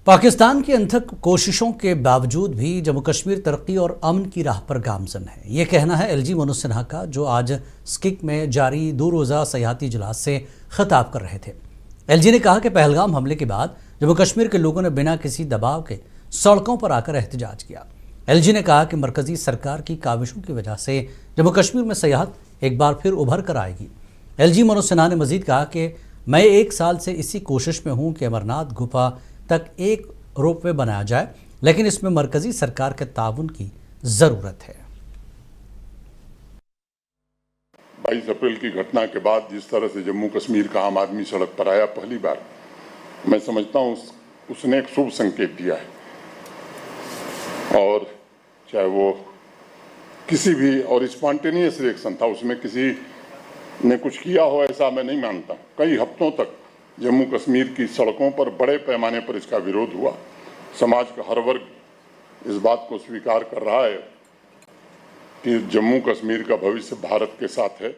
पाकिस्तान की अनथक कोशिशों के बावजूद भी जम्मू कश्मीर तरक्की और अमन की राह पर गामजन है। ये कहना है एलजी मनोज सिन्हा का, जो आज स्किक में जारी 2 रोज़ा सयाहती इजलास से खिताब कर रहे थे। एलजी ने कहा कि पहलगाम हमले के बाद जम्मू कश्मीर के लोगों ने बिना किसी दबाव के सड़कों पर आकर एहतजाज किया। एलजी ने कहा कि मरकजी सरकार की काविशों की वजह से जम्मू कश्मीर में सयाहत एक बार फिर उभर कर आएगी। एलजी मनोज सिन्हा ने मजीद कहा कि मैं 1 साल से इसी कोशिश में हूँ कि अमरनाथ गुफा तक एक रोपवे बनाया जाए, लेकिन इसमें मरकजी सरकार के ताउन की जरूरत है। 22 अप्रैल की घटना के बाद जिस तरह से जम्मू कश्मीर का आम आदमी सड़क पर आया, पहली बार मैं समझता हूँ उसने एक शुभ संकेत दिया है। और चाहे वो किसी भी और स्पॉन्टेनियस रिएक्शन था, उसमें किसी ने कुछ किया हो ऐसा मैं नहीं मानता। कई हफ्तों तक जम्मू कश्मीर की सड़कों पर बड़े पैमाने पर इसका विरोध हुआ। समाज का हर वर्ग इस बात को स्वीकार कर रहा है कि जम्मू कश्मीर का भविष्य भारत के साथ है।